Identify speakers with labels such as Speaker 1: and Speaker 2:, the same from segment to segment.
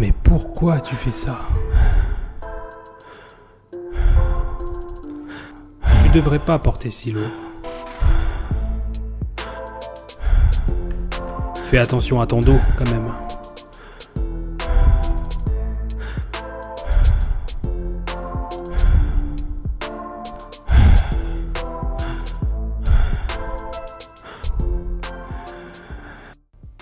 Speaker 1: Mais pourquoi tu fais ça? Tu devrais pas porter si lourd. Fais attention à ton dos quand même.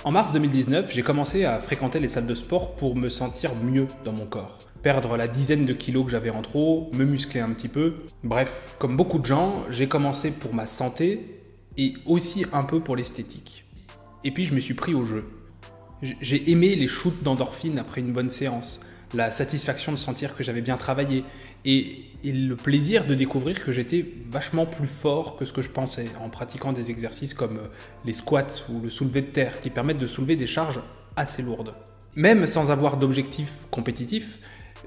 Speaker 2: En mars 2019, j'ai commencé à fréquenter les salles de sport pour me sentir mieux dans mon corps. Perdre la dizaine de kilos que j'avais en trop, me muscler un petit peu. Bref, comme beaucoup de gens, j'ai commencé pour ma santé et aussi un peu pour l'esthétique. Et puis je me suis pris au jeu. J'ai aimé les shoots d'endorphine après une bonne séance, la satisfaction de sentir que j'avais bien travaillé et le plaisir de découvrir que j'étais vachement plus fort que ce que je pensais en pratiquant des exercices comme les squats ou le soulevé de terre qui permettent de soulever des charges assez lourdes. Même sans avoir d'objectif compétitif,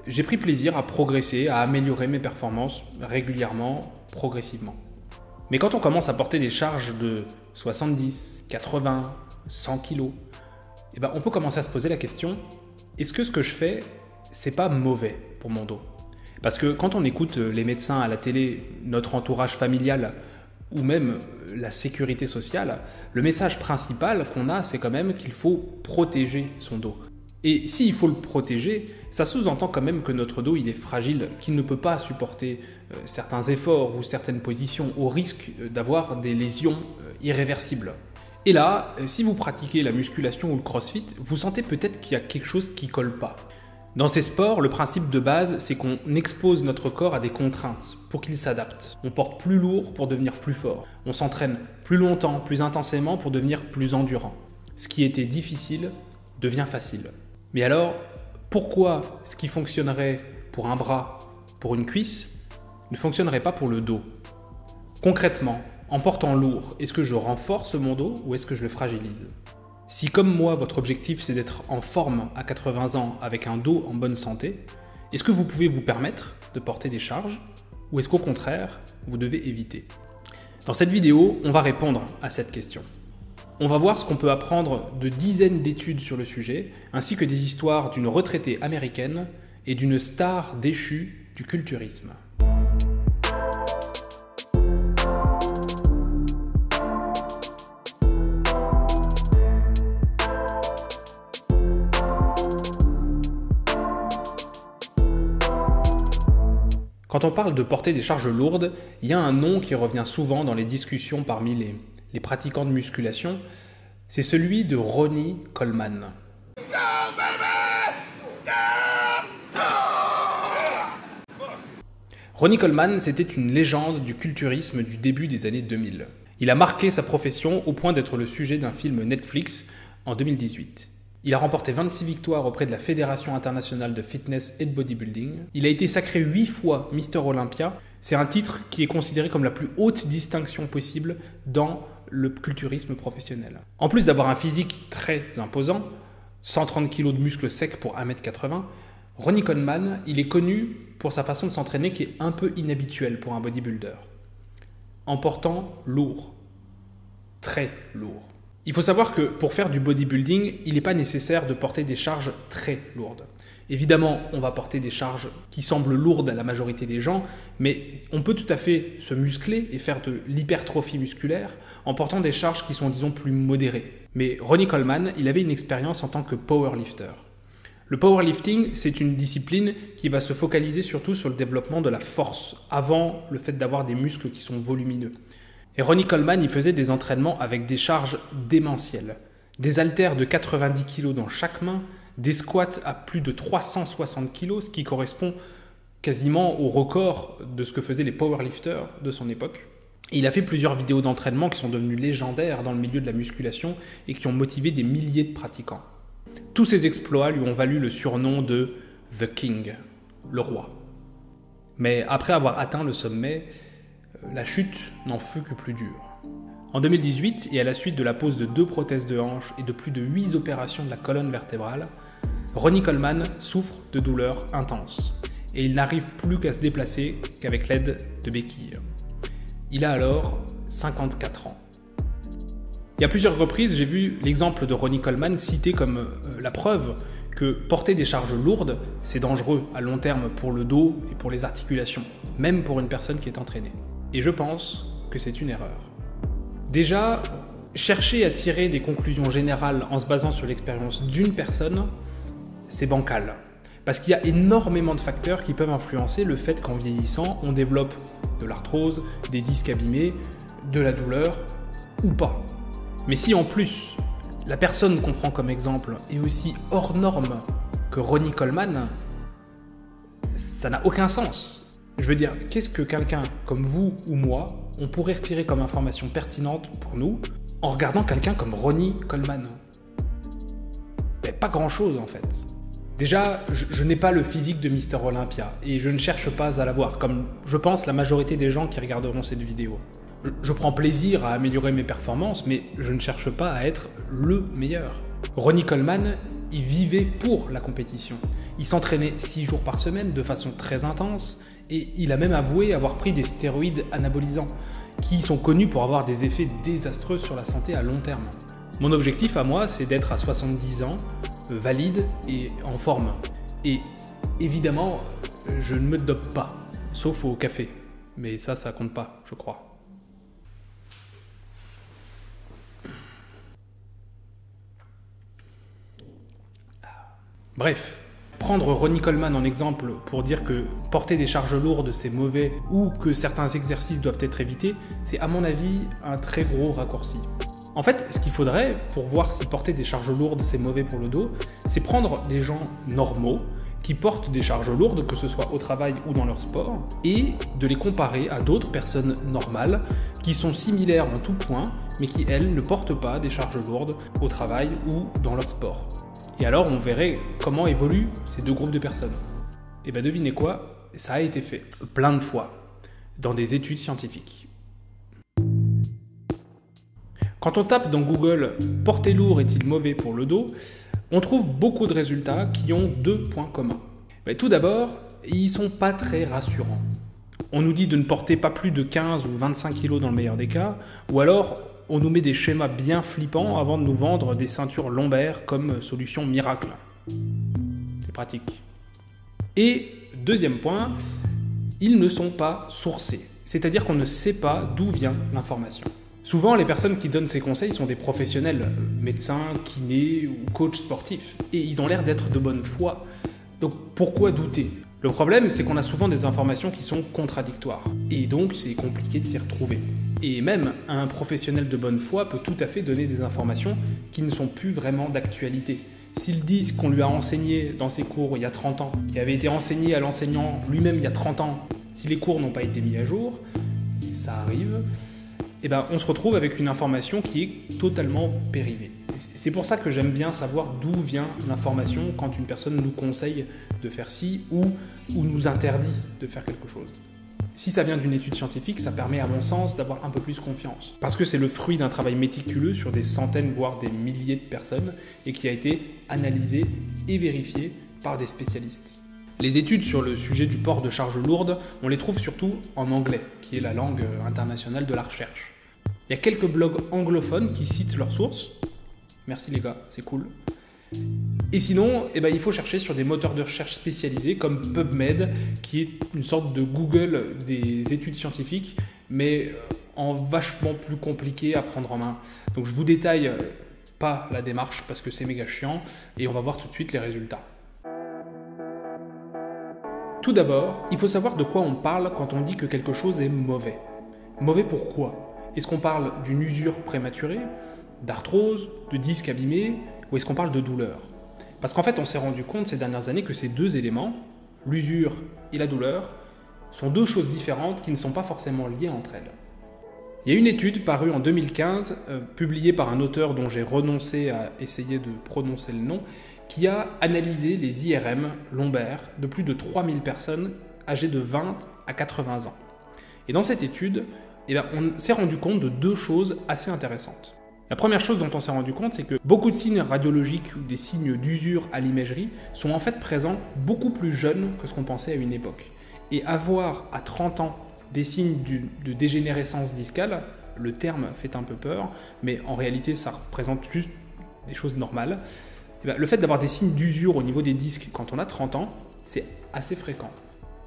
Speaker 2: j'ai pris plaisir à progresser, à améliorer mes performances régulièrement, progressivement. Mais quand on commence à porter des charges de 70, 80, 100 kg, on peut commencer à se poser la question, est-ce que ce que je fais, c'est pas mauvais pour mon dos? Parce que quand on écoute les médecins à la télé, notre entourage familial ou même la sécurité sociale, le message principal qu'on a, c'est quand même qu'il faut protéger son dos. Et s'il faut le protéger, ça sous-entend quand même que notre dos il est fragile, qu'il ne peut pas supporter certains efforts ou certaines positions au risque d'avoir des lésions irréversibles. Et là, si vous pratiquez la musculation ou le crossfit, vous sentez peut-être qu'il y a quelque chose qui colle pas. Dans ces sports, le principe de base, c'est qu'on expose notre corps à des contraintes pour qu'il s'adapte. On porte plus lourd pour devenir plus fort. On s'entraîne plus longtemps, plus intensément pour devenir plus endurant. Ce qui était difficile devient facile. Mais alors, pourquoi ce qui fonctionnerait pour un bras, pour une cuisse, ne fonctionnerait pas pour le dos? Concrètement, en portant lourd, est-ce que je renforce mon dos ou est-ce que je le fragilise? Si comme moi, votre objectif c'est d'être en forme à 80 ans avec un dos en bonne santé, est-ce que vous pouvez vous permettre de porter des charges ou est-ce qu'au contraire, vous devez éviter? Dans cette vidéo, on va répondre à cette question. On va voir ce qu'on peut apprendre de dizaines d'études sur le sujet, ainsi que des histoires d'une retraitée américaine et d'une star déchue du culturisme. Quand on parle de porter des charges lourdes, il y a un nom qui revient souvent dans les discussions parmi les pratiquants de musculation, c'est celui de Ronnie Coleman. Ronnie Coleman, c'était une légende du culturisme du début des années 2000. Il a marqué sa profession au point d'être le sujet d'un film Netflix en 2018. Il a remporté 26 victoires auprès de la Fédération internationale de fitness et de bodybuilding. Il a été sacré 8 fois Mister Olympia. C'est un titre qui est considéré comme la plus haute distinction possible dans le culturisme professionnel. En plus d'avoir un physique très imposant, 130 kg de muscles secs pour 1m80, Ronnie Coleman, il est connu pour sa façon de s'entraîner qui est un peu inhabituelle pour un bodybuilder. En portant lourd, très lourd. Il faut savoir que pour faire du bodybuilding, il n'est pas nécessaire de porter des charges très lourdes. Évidemment, on va porter des charges qui semblent lourdes à la majorité des gens, mais on peut tout à fait se muscler et faire de l'hypertrophie musculaire en portant des charges qui sont, disons, plus modérées. Mais Ronnie Coleman, il avait une expérience en tant que powerlifter. Le powerlifting, c'est une discipline qui va se focaliser surtout sur le développement de la force, avant le fait d'avoir des muscles qui sont volumineux. Et Ronnie Coleman, il faisait des entraînements avec des charges démentielles. Des haltères de 90 kg dans chaque main, des squats à plus de 360 kg, ce qui correspond quasiment au record de ce que faisaient les powerlifters de son époque. Et il a fait plusieurs vidéos d'entraînement qui sont devenues légendaires dans le milieu de la musculation et qui ont motivé des milliers de pratiquants. Tous ces exploits lui ont valu le surnom de « The King », le roi. Mais après avoir atteint le sommet, la chute n'en fut que plus dure. En 2018, et à la suite de la pose de 2 prothèses de hanche et de plus de 8 opérations de la colonne vertébrale, Ronnie Coleman souffre de douleurs intenses et il n'arrive plus qu'à se déplacer qu'avec l'aide de béquilles. Il a alors 54 ans. Et à plusieurs reprises, j'ai vu l'exemple de Ronnie Coleman cité comme la preuve que porter des charges lourdes, c'est dangereux à long terme pour le dos et pour les articulations, même pour une personne qui est entraînée. Et je pense que c'est une erreur. Déjà, chercher à tirer des conclusions générales en se basant sur l'expérience d'une personne, c'est bancal. Parce qu'il y a énormément de facteurs qui peuvent influencer le fait qu'en vieillissant, on développe de l'arthrose, des disques abîmés, de la douleur ou pas. Mais si en plus, la personne qu'on prend comme exemple est aussi hors norme que Ronnie Coleman, ça n'a aucun sens. Je veux dire, qu'est-ce que quelqu'un comme vous ou moi, on pourrait retirer comme information pertinente pour nous en regardant quelqu'un comme Ronnie Coleman? Pas grand-chose en fait. Déjà, je n'ai pas le physique de Mister Olympia et je ne cherche pas à l'avoir, comme je pense la majorité des gens qui regarderont cette vidéo. Je prends plaisir à améliorer mes performances, mais je ne cherche pas à être le meilleur. Ronnie Coleman, il vivait pour la compétition. Il s'entraînait 6 jours par semaine de façon très intense et il a même avoué avoir pris des stéroïdes anabolisants qui sont connus pour avoir des effets désastreux sur la santé à long terme. Mon objectif à moi, c'est d'être à 70 ans, valide et en forme. Et évidemment, je ne me dope pas, sauf au café. Mais ça compte pas, je crois. Bref, prendre Ronnie Coleman en exemple pour dire que porter des charges lourdes c'est mauvais ou que certains exercices doivent être évités, c'est à mon avis un très gros raccourci. En fait, ce qu'il faudrait pour voir si porter des charges lourdes c'est mauvais pour le dos, c'est prendre des gens normaux qui portent des charges lourdes, que ce soit au travail ou dans leur sport, et de les comparer à d'autres personnes normales qui sont similaires en tout point, mais qui, elles, ne portent pas des charges lourdes au travail ou dans leur sport. Et alors, on verrait comment évoluent ces deux groupes de personnes. Et bien, devinez quoi? Ça a été fait plein de fois, dans des études scientifiques. Quand on tape dans Google « Porter lourd est-il mauvais pour le dos ?», on trouve beaucoup de résultats qui ont deux points communs. Tout d'abord, ils ne sont pas très rassurants. On nous dit de ne porter pas plus de 15 ou 25 kg dans le meilleur des cas, ou alors on nous met des schémas bien flippants avant de nous vendre des ceintures lombaires comme solution miracle. C'est pratique. Et deuxième point, ils ne sont pas sourcés, c'est-à-dire qu'on ne sait pas d'où vient l'information. Souvent, les personnes qui donnent ces conseils sont des professionnels, médecins, kinés ou coachs sportifs, et ils ont l'air d'être de bonne foi. Donc pourquoi douter? Le problème, c'est qu'on a souvent des informations qui sont contradictoires, et donc c'est compliqué de s'y retrouver. Et même un professionnel de bonne foi peut tout à fait donner des informations qui ne sont plus vraiment d'actualité. S'ils disent qu'on lui a enseigné dans ses cours il y a 30 ans, qui avait été enseigné à l'enseignant lui-même il y a 30 ans, si les cours n'ont pas été mis à jour, et ça arrive, eh ben, on se retrouve avec une information qui est totalement périmée. C'est pour ça que j'aime bien savoir d'où vient l'information quand une personne nous conseille de faire ci ou nous interdit de faire quelque chose. Si ça vient d'une étude scientifique, ça permet à mon sens d'avoir un peu plus confiance. Parce que c'est le fruit d'un travail méticuleux sur des centaines voire des milliers de personnes et qui a été analysé et vérifié par des spécialistes. Les études sur le sujet du port de charges lourdes, on les trouve surtout en anglais, qui est la langue internationale de la recherche. Il y a quelques blogs anglophones qui citent leurs sources. Merci les gars, c'est cool. Et sinon, il faut chercher sur des moteurs de recherche spécialisés comme PubMed, qui est une sorte de Google des études scientifiques, mais en vachement plus compliqué à prendre en main. Donc je vous détaille pas la démarche parce que c'est méga chiant, et on va voir tout de suite les résultats. Tout d'abord, il faut savoir de quoi on parle quand on dit que quelque chose est mauvais. Mauvais pourquoi? Est-ce qu'on parle d'une usure prématurée, d'arthrose, de disques abîmés, ou est-ce qu'on parle de douleur? Parce qu'en fait, on s'est rendu compte ces dernières années que ces deux éléments, l'usure et la douleur, sont deux choses différentes qui ne sont pas forcément liées entre elles. Il y a une étude parue en 2015, publiée par un auteur dont j'ai renoncé à essayer de prononcer le nom, qui a analysé les IRM lombaires de plus de 3000 personnes âgées de 20 à 80 ans. Et dans cette étude, on s'est rendu compte de deux choses assez intéressantes. La première chose dont on s'est rendu compte, c'est que beaucoup de signes radiologiques ou des signes d'usure à l'imagerie sont en fait présents beaucoup plus jeunes que ce qu'on pensait à une époque. Et avoir à 30 ans des signes de dégénérescence discale, le terme fait un peu peur, mais en réalité ça représente juste des choses normales, Eh bien, le fait d'avoir des signes d'usure au niveau des disques quand on a 30 ans, c'est assez fréquent.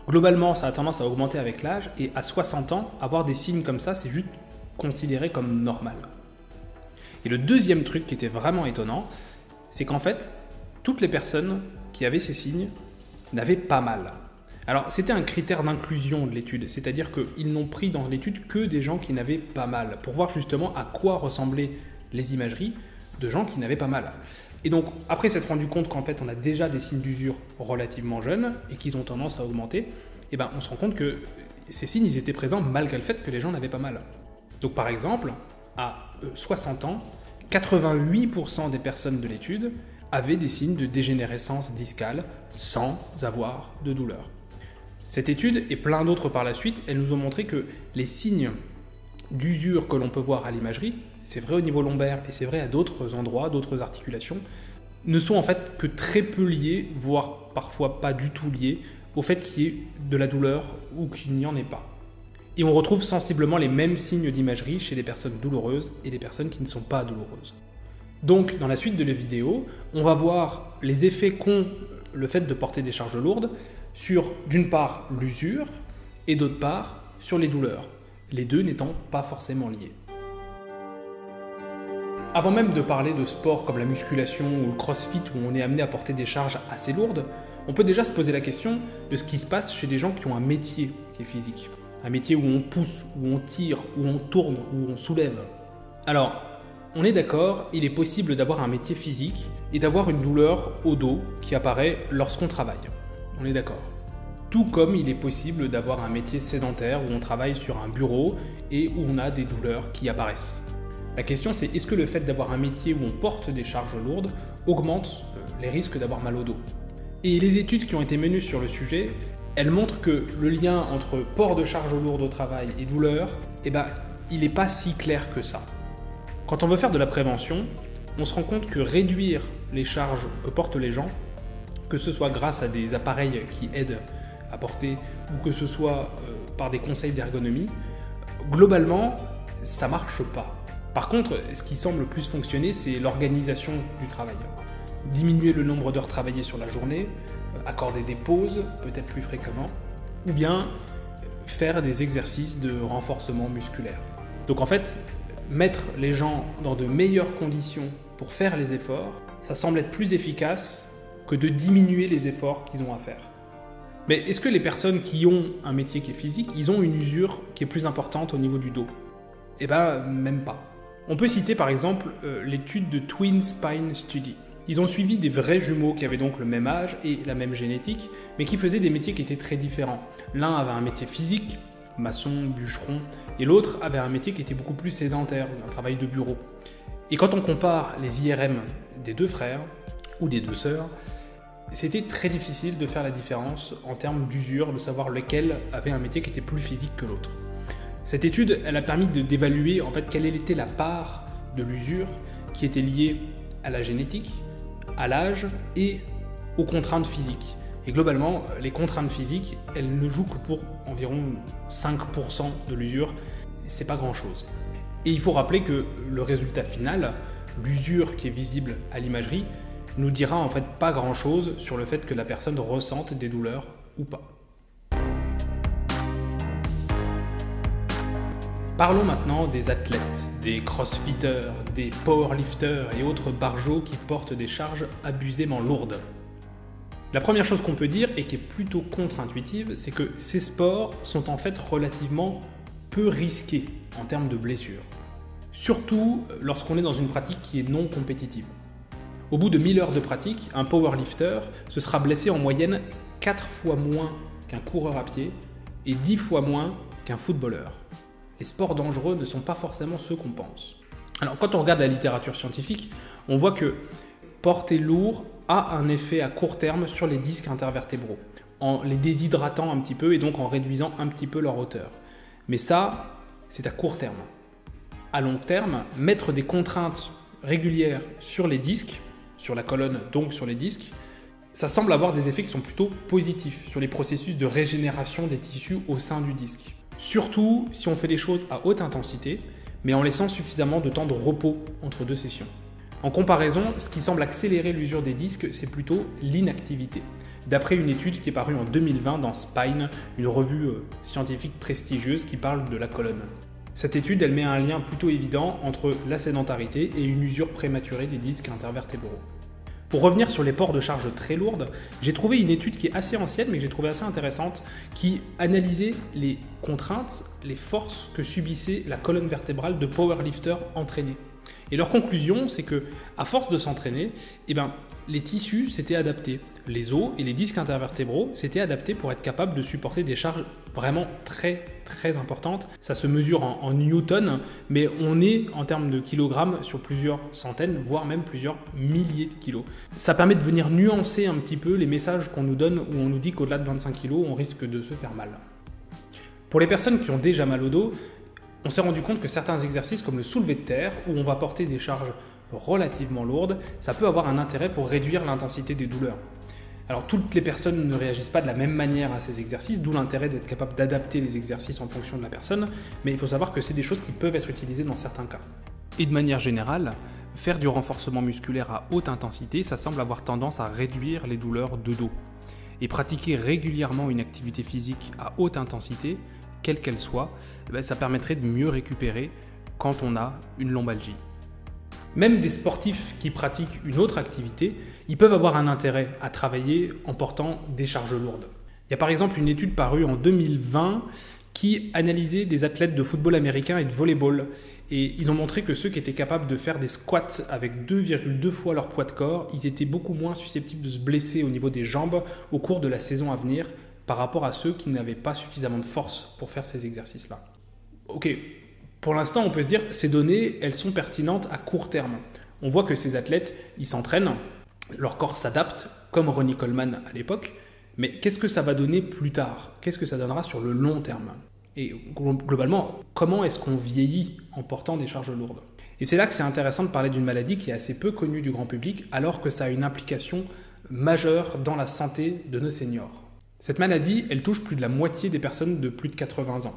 Speaker 2: Globalement, ça a tendance à augmenter avec l'âge et à 60 ans, avoir des signes comme ça, c'est juste considéré comme normal. Et le deuxième truc qui était vraiment étonnant, c'est qu'en fait, toutes les personnes qui avaient ces signes n'avaient pas mal. Alors, c'était un critère d'inclusion de l'étude, c'est-à-dire qu'ils n'ont pris dans l'étude que des gens qui n'avaient pas mal, pour voir justement à quoi ressemblaient les imageries de gens qui n'avaient pas mal. Et donc, après s'être rendu compte qu'en fait, on a déjà des signes d'usure relativement jeunes et qu'ils ont tendance à augmenter, eh ben, on se rend compte que ces signes, ils étaient présents malgré le fait que les gens n'avaient pas mal. Donc, par exemple, à 60 ans, 88% des personnes de l'étude avaient des signes de dégénérescence discale sans avoir de douleur. Cette étude et plein d'autres par la suite, elles nous ont montré que les signes d'usure que l'on peut voir à l'imagerie, c'est vrai au niveau lombaire et c'est vrai à d'autres endroits, d'autres articulations, ne sont en fait que très peu liés, voire parfois pas du tout liés, au fait qu'il y ait de la douleur ou qu'il n'y en ait pas. Et on retrouve sensiblement les mêmes signes d'imagerie chez les personnes douloureuses et les personnes qui ne sont pas douloureuses. Donc, dans la suite de la vidéo, on va voir les effets qu'ont le fait de porter des charges lourdes sur, d'une part, l'usure et d'autre part, sur les douleurs, les deux n'étant pas forcément liés. Avant même de parler de sports comme la musculation ou le crossfit où on est amené à porter des charges assez lourdes, on peut déjà se poser la question de ce qui se passe chez des gens qui ont un métier qui est physique. Un métier où on pousse, où on tire, où on tourne, où on soulève. Alors, on est d'accord, il est possible d'avoir un métier physique et d'avoir une douleur au dos qui apparaît lorsqu'on travaille. On est d'accord. Tout comme il est possible d'avoir un métier sédentaire où on travaille sur un bureau et où on a des douleurs qui apparaissent. La question c'est, est-ce que le fait d'avoir un métier où on porte des charges lourdes augmente les risques d'avoir mal au dos? Et les études qui ont été menées sur le sujet, elles montrent que le lien entre port de charges lourdes au travail et douleur, il n'est pas si clair que ça. Quand on veut faire de la prévention, on se rend compte que réduire les charges que portent les gens, que ce soit grâce à des appareils qui aident à porter ou que ce soit par des conseils d'ergonomie, globalement, ça ne marche pas. Par contre, ce qui semble plus fonctionner, c'est l'organisation du travail. Diminuer le nombre d'heures travaillées sur la journée, accorder des pauses, peut-être plus fréquemment, ou bien faire des exercices de renforcement musculaire. Donc en fait, mettre les gens dans de meilleures conditions pour faire les efforts, ça semble être plus efficace que de diminuer les efforts qu'ils ont à faire. Mais est-ce que les personnes qui ont un métier qui est physique, ils ont une usure qui est plus importante au niveau du dos? Eh ben, même pas. On peut citer par exemple l'étude de Twin Spine Study. Ils ont suivi des vrais jumeaux qui avaient donc le même âge et la même génétique, mais qui faisaient des métiers qui étaient très différents. L'un avait un métier physique, maçon, bûcheron, et l'autre avait un métier qui était beaucoup plus sédentaire, un travail de bureau. Et quand on compare les IRM des deux frères, ou des deux sœurs, c'était très difficile de faire la différence en termes d'usure, de savoir lequel avait un métier qui était plus physique que l'autre. Cette étude, elle a permis d'évaluer en fait quelle était la part de l'usure qui était liée à la génétique, à l'âge et aux contraintes physiques. Et globalement, les contraintes physiques, elles ne jouent que pour environ 5% de l'usure. C'est pas grand-chose. Et il faut rappeler que le résultat final, l'usure qui est visible à l'imagerie, nous dira en fait pas grand-chose sur le fait que la personne ressente des douleurs ou pas. Parlons maintenant des athlètes, des crossfitters, des powerlifters et autres barjots qui portent des charges abusément lourdes. La première chose qu'on peut dire, et qui est plutôt contre-intuitive, c'est que ces sports sont en fait relativement peu risqués en termes de blessures. Surtout lorsqu'on est dans une pratique qui est non compétitive. Au bout de 1000 heures de pratique, un powerlifter se sera blessé en moyenne 4 fois moins qu'un coureur à pied et 10 fois moins qu'un footballeur. Les sports dangereux ne sont pas forcément ceux qu'on pense. Alors quand on regarde la littérature scientifique, on voit que porter lourd a un effet à court terme sur les disques intervertébraux, en les déshydratant un petit peu et donc en réduisant un petit peu leur hauteur. Mais ça, c'est à court terme. À long terme, mettre des contraintes régulières sur les disques, sur la colonne, donc sur les disques, ça semble avoir des effets qui sont plutôt positifs sur les processus de régénération des tissus au sein du disque. Surtout si on fait des choses à haute intensité, mais en laissant suffisamment de temps de repos entre deux sessions. En comparaison, ce qui semble accélérer l'usure des disques, c'est plutôt l'inactivité. D'après une étude qui est parue en 2020 dans Spine, une revue scientifique prestigieuse qui parle de la colonne. Cette étude, elle met un lien plutôt évident entre la sédentarité et une usure prématurée des disques intervertébraux. Pour revenir sur les ports de charge très lourdes, j'ai trouvé une étude qui est assez ancienne mais que j'ai trouvée assez intéressante, qui analysait les contraintes, les forces que subissait la colonne vertébrale de powerlifters entraînés. Et leur conclusion, c'est que, à force de s'entraîner, les tissus s'étaient adaptés. Les os et les disques intervertébraux s'étaient adaptés pour être capables de supporter des charges vraiment très très importantes. Ça se mesure en newtons, mais on est en termes de kilogrammes sur plusieurs centaines, voire même plusieurs milliers de kilos. Ça permet de venir nuancer un petit peu les messages qu'on nous donne où on nous dit qu'au-delà de 25 kilos, on risque de se faire mal. Pour les personnes qui ont déjà mal au dos, on s'est rendu compte que certains exercices comme le soulevé de terre, où on va porter des charges relativement lourdes, ça peut avoir un intérêt pour réduire l'intensité des douleurs. Alors toutes les personnes ne réagissent pas de la même manière à ces exercices, d'où l'intérêt d'être capable d'adapter les exercices en fonction de la personne, mais il faut savoir que c'est des choses qui peuvent être utilisées dans certains cas. Et de manière générale, faire du renforcement musculaire à haute intensité, ça semble avoir tendance à réduire les douleurs de dos. Et pratiquer régulièrement une activité physique à haute intensité, quelle qu'elle soit, ça permettrait de mieux récupérer quand on a une lombalgie. Même des sportifs qui pratiquent une autre activité, ils peuvent avoir un intérêt à travailler en portant des charges lourdes. Il y a par exemple une étude parue en 2020 qui analysait des athlètes de football américain et de volleyball. Et ils ont montré que ceux qui étaient capables de faire des squats avec 2,2 fois leur poids de corps, ils étaient beaucoup moins susceptibles de se blesser au niveau des jambes au cours de la saison à venir par rapport à ceux qui n'avaient pas suffisamment de force pour faire ces exercices-là. Ok. Pour l'instant, on peut se dire que ces données, elles sont pertinentes à court terme. On voit que ces athlètes, ils s'entraînent, leur corps s'adapte, comme Ronnie Coleman à l'époque, mais qu'est-ce que ça va donner plus tard? Qu'est-ce que ça donnera sur le long terme? Et globalement, comment est-ce qu'on vieillit en portant des charges lourdes? Et c'est là que c'est intéressant de parler d'une maladie qui est assez peu connue du grand public, alors que ça a une implication majeure dans la santé de nos seniors. Cette maladie, elle touche plus de la moitié des personnes de plus de 80 ans.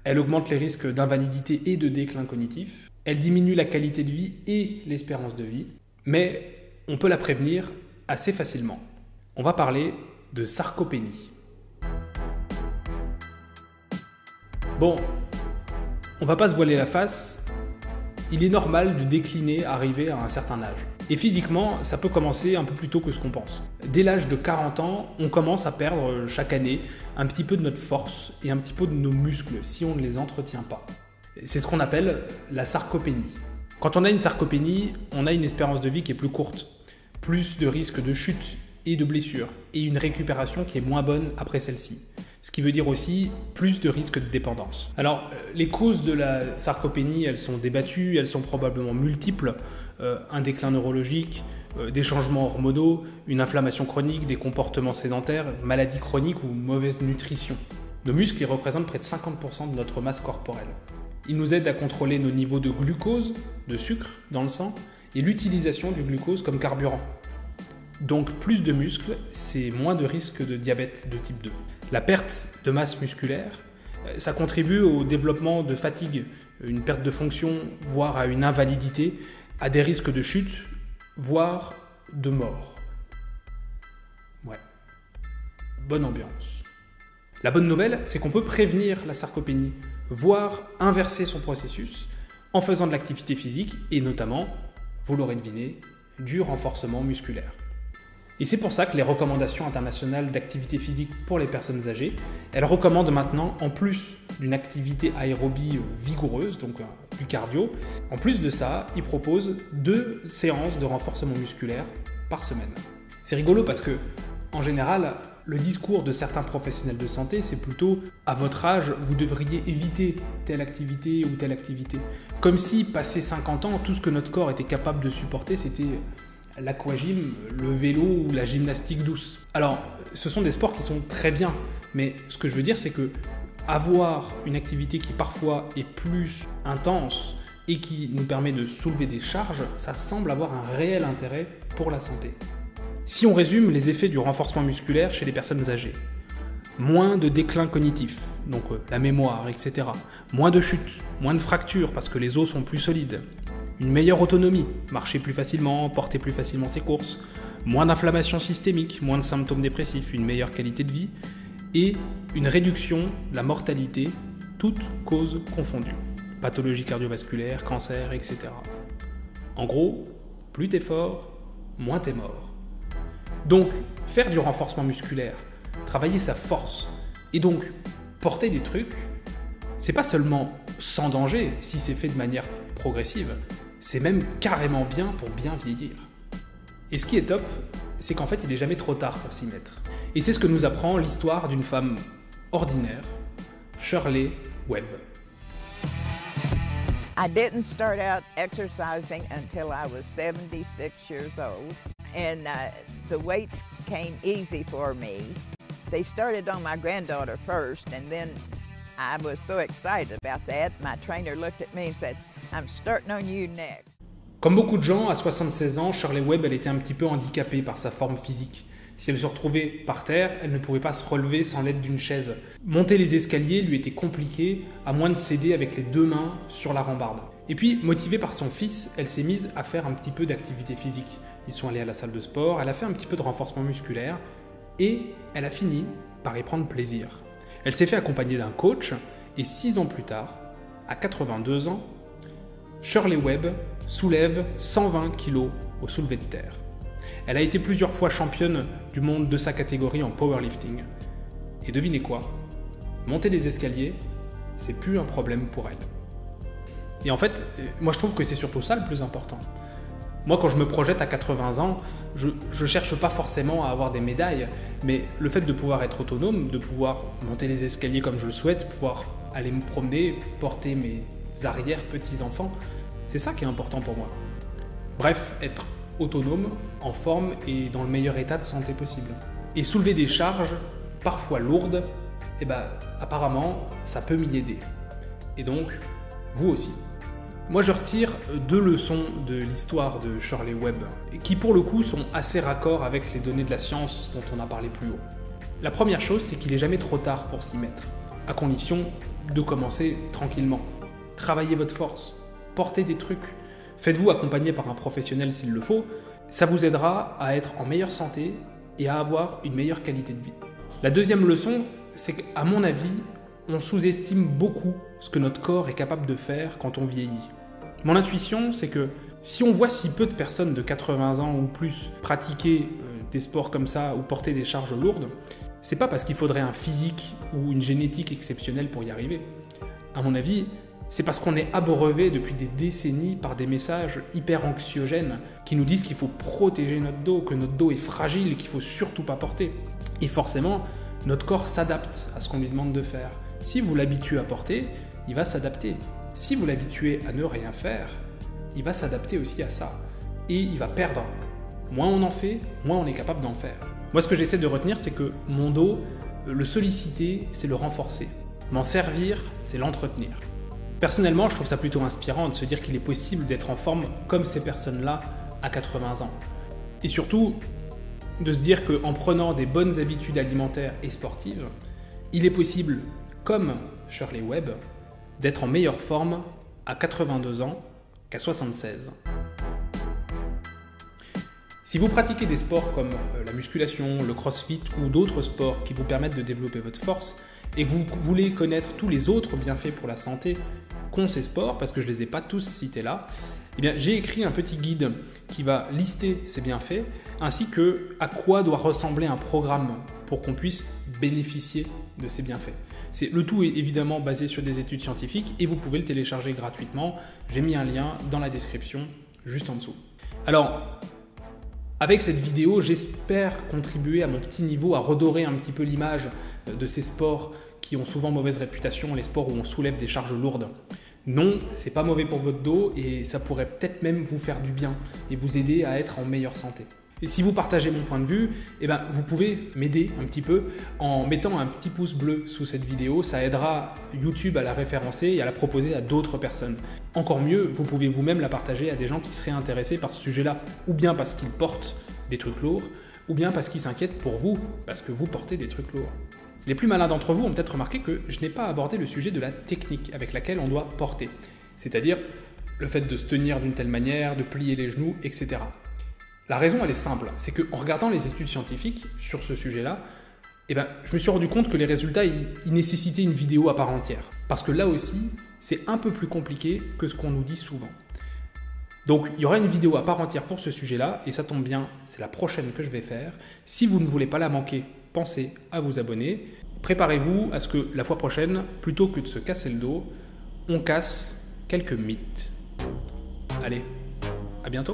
Speaker 2: Elle augmente les risques d'invalidité et de déclin cognitif. Elle diminue la qualité de vie et l'espérance de vie. Mais on peut la prévenir assez facilement. On va parler de sarcopénie. Bon, on va pas se voiler la face. Il est normal de décliner arrivé à un certain âge. Et physiquement, ça peut commencer un peu plus tôt que ce qu'on pense. Dès l'âge de 40 ans, on commence à perdre chaque année un petit peu de notre force et un petit peu de nos muscles si on ne les entretient pas. C'est ce qu'on appelle la sarcopénie. Quand on a une sarcopénie, on a une espérance de vie qui est plus courte, plus de risques de chute et de blessures, et une récupération qui est moins bonne après celle-ci. Ce qui veut dire aussi plus de risques de dépendance. Alors, les causes de la sarcopénie, elles sont débattues, elles sont probablement multiples. Un déclin neurologique, des changements hormonaux, une inflammation chronique, des comportements sédentaires, maladies chroniques ou mauvaise nutrition. Nos muscles, ils représentent près de 50% de notre masse corporelle. Ils nous aident à contrôler nos niveaux de glucose, de sucre dans le sang, et l'utilisation du glucose comme carburant. Donc plus de muscles, c'est moins de risque de diabète de type 2. La perte de masse musculaire, ça contribue au développement de fatigue, une perte de fonction, voire à une invalidité, à des risques de chute, voire de mort. Ouais. Bonne ambiance. La bonne nouvelle, c'est qu'on peut prévenir la sarcopénie, voire inverser son processus, en faisant de l'activité physique et notamment, vous l'aurez deviné, du renforcement musculaire. Et c'est pour ça que les recommandations internationales d'activité physique pour les personnes âgées, elles recommandent maintenant, en plus d'une activité aérobie vigoureuse, donc du cardio, en plus de ça, ils proposent 2 séances de renforcement musculaire par semaine. C'est rigolo parce que, en général, le discours de certains professionnels de santé, c'est plutôt « à votre âge, vous devriez éviter telle activité ou telle activité ». Comme si, passé 50 ans, tout ce que notre corps était capable de supporter, c'était l'aquagym, le vélo ou la gymnastique douce. Alors, ce sont des sports qui sont très bien, mais ce que je veux dire, c'est que avoir une activité qui parfois est plus intense et qui nous permet de soulever des charges, ça semble avoir un réel intérêt pour la santé. Si on résume les effets du renforcement musculaire chez les personnes âgées, moins de déclin cognitif, donc la mémoire, etc. Moins de chutes, moins de fractures parce que les os sont plus solides. une meilleure autonomie, marcher plus facilement, porter plus facilement ses courses, moins d'inflammation systémique, moins de symptômes dépressifs, une meilleure qualité de vie et une réduction de la mortalité, toutes causes confondues. Pathologie cardiovasculaire, cancer, etc. En gros, plus t'es fort, moins t'es mort. Donc, faire du renforcement musculaire, travailler sa force et donc porter des trucs, c'est pas seulement sans danger si c'est fait de manière progressive, c'est même carrément bien pour bien vieillir. Et ce qui est top, c'est qu'en fait il n'est jamais trop tard pour s'y mettre. Et c'est ce que nous apprend l'histoire d'une femme ordinaire, Shirley Webb.
Speaker 3: I didn't start out exercising until I was 76 years old, and the weights came easy for me. They started on my granddaughter first, and then I was so excited about that, my trainer looked at me and said, I'm starting on you next.
Speaker 2: Comme beaucoup de gens, à 76 ans, Shirley Webb, elle était un petit peu handicapée par sa forme physique. Si elle se retrouvait par terre, elle ne pouvait pas se relever sans l'aide d'une chaise. Monter les escaliers lui était compliqué, à moins de s'aider avec les deux mains sur la rambarde. Et puis, motivée par son fils, elle s'est mise à faire un petit peu d'activité physique. Ils sont allés à la salle de sport, elle a fait un petit peu de renforcement musculaire, et elle a fini par y prendre plaisir. Elle s'est fait accompagner d'un coach, et 6 ans plus tard, à 82 ans, Shirley Webb soulève 120 kg au soulevé de terre. Elle a été plusieurs fois championne du monde de sa catégorie en powerlifting. Et devinez quoi? Monter les escaliers, c'est plus un problème pour elle. Et en fait, moi je trouve que c'est surtout ça le plus important. Moi quand je me projette à 80 ans, je cherche pas forcément à avoir des médailles, mais le fait de pouvoir être autonome, de pouvoir monter les escaliers comme je le souhaite, pouvoir aller me promener, porter mes arrière-petits-enfants, c'est ça qui est important pour moi. Bref, être autonome, en forme et dans le meilleur état de santé possible. Et soulever des charges, parfois lourdes, apparemment, ça peut m'y aider. Et donc, vous aussi. Moi, je retire 2 leçons de l'histoire de Shirley Webb, qui pour le coup sont assez raccords avec les données de la science dont on a parlé plus haut. La première chose, c'est qu'il n'est jamais trop tard pour s'y mettre, à condition de commencer tranquillement. Travaillez votre force, portez des trucs, faites-vous accompagner par un professionnel s'il le faut, ça vous aidera à être en meilleure santé et à avoir une meilleure qualité de vie. La deuxième leçon, c'est qu'à mon avis, on sous-estime beaucoup ce que notre corps est capable de faire quand on vieillit. Mon intuition, c'est que si on voit si peu de personnes de 80 ans ou plus pratiquer des sports comme ça ou porter des charges lourdes, c'est pas parce qu'il faudrait un physique ou une génétique exceptionnelle pour y arriver. À mon avis, c'est parce qu'on est abreuvé depuis des décennies par des messages hyper anxiogènes qui nous disent qu'il faut protéger notre dos, que notre dos est fragile et qu'il faut surtout pas porter. Et forcément, notre corps s'adapte à ce qu'on lui demande de faire. Si vous l'habituez à porter, il va s'adapter. Si vous l'habituez à ne rien faire, il va s'adapter aussi à ça. Et il va perdre. Moins on en fait, moins on est capable d'en faire. Moi, ce que j'essaie de retenir, c'est que mon dos, le solliciter, c'est le renforcer. M'en servir, c'est l'entretenir. Personnellement, je trouve ça plutôt inspirant de se dire qu'il est possible d'être en forme comme ces personnes-là à 80 ans. Et surtout, de se dire qu'en prenant des bonnes habitudes alimentaires et sportives, il est possible, comme Shirley Webb, d'être en meilleure forme à 82 ans qu'à 76. Si vous pratiquez des sports comme la musculation, le crossfit ou d'autres sports qui vous permettent de développer votre force et que vous voulez connaître tous les autres bienfaits pour la santé qu'ont ces sports, parce que je ne les ai pas tous cités là, eh bien, j'ai écrit un petit guide qui va lister ces bienfaits ainsi que à quoi doit ressembler un programme pour qu'on puisse bénéficier de ces bienfaits. Le tout est évidemment basé sur des études scientifiques et vous pouvez le télécharger gratuitement. J'ai mis un lien dans la description juste en dessous. Alors, avec cette vidéo, j'espère contribuer à mon petit niveau à redorer un petit peu l'image de ces sports qui ont souvent mauvaise réputation, les sports où on soulève des charges lourdes. Non, c'est pas mauvais pour votre dos et ça pourrait peut-être même vous faire du bien et vous aider à être en meilleure santé. Et si vous partagez mon point de vue, vous pouvez m'aider un petit peu en mettant un petit pouce bleu sous cette vidéo. Ça aidera YouTube à la référencer et à la proposer à d'autres personnes. Encore mieux, vous pouvez vous-même la partager à des gens qui seraient intéressés par ce sujet-là, ou bien parce qu'ils portent des trucs lourds, ou bien parce qu'ils s'inquiètent pour vous, parce que vous portez des trucs lourds. Les plus malins d'entre vous ont peut-être remarqué que je n'ai pas abordé le sujet de la technique avec laquelle on doit porter. C'est-à-dire le fait de se tenir d'une telle manière, de plier les genoux, etc. La raison, elle est simple, c'est qu'en regardant les études scientifiques sur ce sujet-là, je me suis rendu compte que les résultats, ils nécessitaient une vidéo à part entière. Parce que là aussi, c'est un peu plus compliqué que ce qu'on nous dit souvent. Donc, il y aura une vidéo à part entière pour ce sujet-là, et ça tombe bien, c'est la prochaine que je vais faire. Si vous ne voulez pas la manquer, pensez à vous abonner. Préparez-vous à ce que la fois prochaine, plutôt que de se casser le dos, on casse quelques mythes. Allez, à bientôt!